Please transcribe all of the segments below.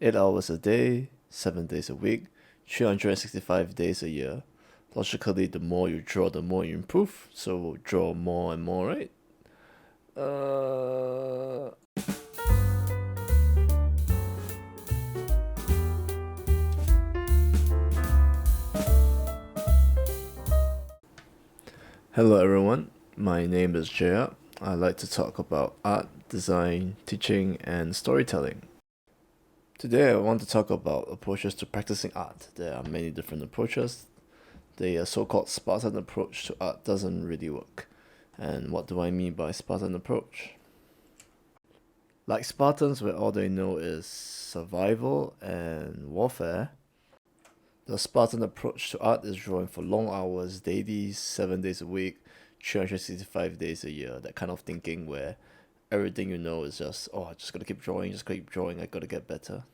8 hours a day, 7 days a week, 365 days a year. Logically, the more you draw, the more you improve. So draw more and more, right? Uh, Hello, everyone. My name is Jaya. I like to talk about art, design, teaching, and storytelling. Today, I want to talk about approaches to practicing art. There are many different approaches. The so-called Spartan approach to art doesn't really work. And what do I mean by Spartan approach? Like Spartans, where all they know is survival and warfare, the Spartan approach to art is drawing for long hours, daily, 7 days a week, 365 days a year. That kind of thinking where everything you know is just, oh, I just gotta keep drawing, just gotta keep drawing, I gotta get better.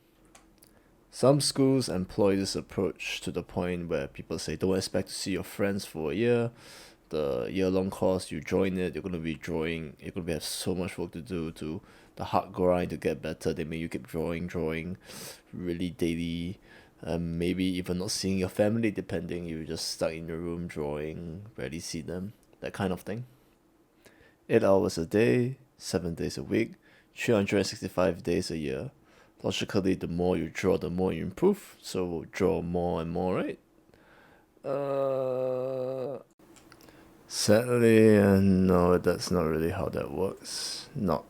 Some schools employ this approach to the point where people say, don't expect to see your friends for a year. The year-long course, you join it, you're gonna be drawing, you're gonna have so much work to do to the hard grind to get better. They make you keep drawing, really daily. Maybe even not seeing your family, depending. You're just stuck in your room drawing, rarely see them, that kind of thing. 8 hours a day, 7 days a week, 365 days a year. Logically, the more you draw, the more you improve. So draw more and more, right? Uh, Sadly, no, that's not really how that works. Not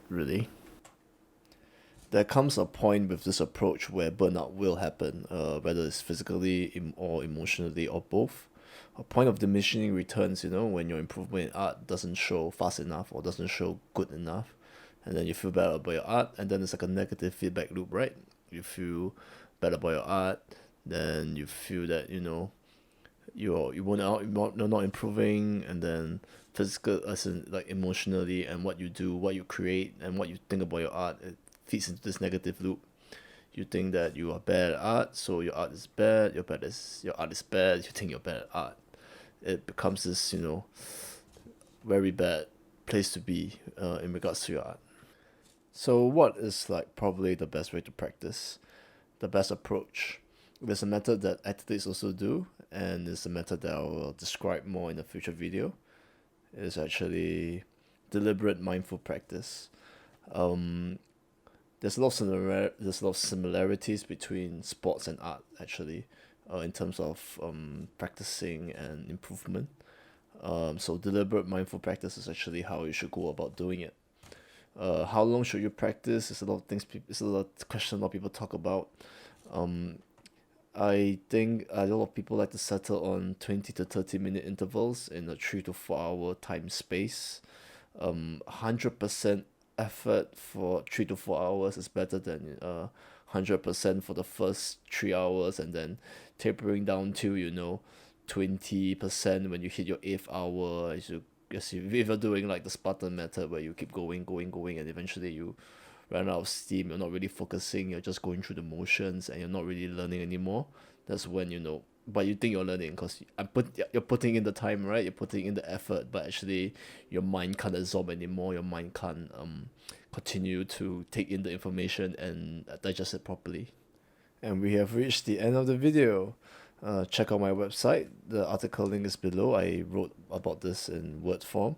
really. There comes a point with this approach where burnout will happen, whether it's physically or emotionally or both. A point of diminishing returns, when your improvement in art doesn't show fast enough or doesn't show good enough. And then you feel bad about your art, and then it's like a negative feedback loop, right? You feel bad about your art, then you feel that, you're not improving, and then physical as in like emotionally, and what you do, what you create, and what you think about your art, it feeds into this negative loop. You think that you are bad at art, so your art is bad. Your art is bad. You think you're bad at art. It becomes this very bad place to be in regards to your art. So what is like probably the best way to practice, the best approach? There's a method that athletes also do, and it's a method that I will describe more in a future video. It's actually deliberate mindful practice. Um, there's a lot of similarities between sports and art actually, in terms of practicing and improvement. So deliberate mindful practice is actually how you should go about doing it. How long should you practice? It's a lot of things. It's a lot of question a lot of people talk about. Um, I think a lot of people like to settle on 20 to 30 minute intervals in a 3 to 4 hour time space. 100% effort for 3 to 4 hours is better than 100% for the first 3 hours, and then tapering down to 20% when you hit your eighth hour. If you're doing like the Spartan method where you keep going, and eventually you run out of steam, you're not really focusing, you're just going through the motions, and you're not really learning anymore. That's when but you think you're learning because you're putting in the time, right? You're putting in the effort, but actually your mind can't absorb anymore. Your mind can't continue to take in the information and digest it properly. And we have reached the end of the video. Check out my website. The article link is below. I wrote about this in word form.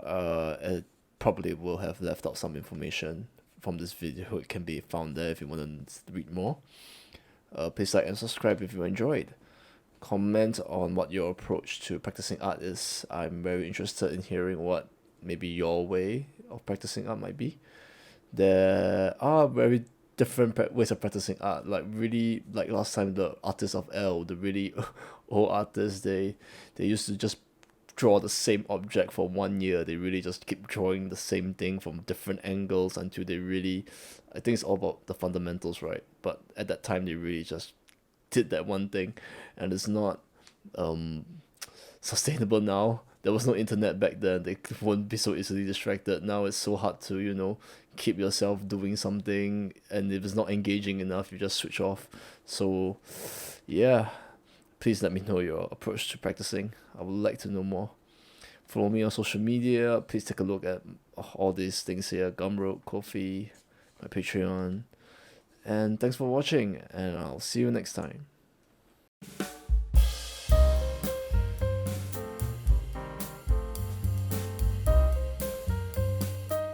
It probably will have left out some information from this video. It can be found there if you want to read more. Please like and subscribe if you enjoyed. Comment on what your approach to practicing art is. I'm very interested in hearing what maybe your way of practicing art might be. There are very different ways of practicing art. Like really, like last time, the artists of L, the really old artists, they used to just draw the same object for 1 year. They really just keep drawing the same thing from different angles until they really, I think it's all about the fundamentals, right? But at that time, they really just did that one thing, and it's not um sustainable now. There was no internet back then. They won't be so easily distracted. Now it's so hard to, keep yourself doing something, and if it's not engaging enough, you just switch off. So, yeah, please let me know your approach to practicing. I would like to know more. Follow me on social media. Please take a look at all these things here: Gumroad, Ko-fi, my Patreon, And thanks for watching, and I'll see you next time.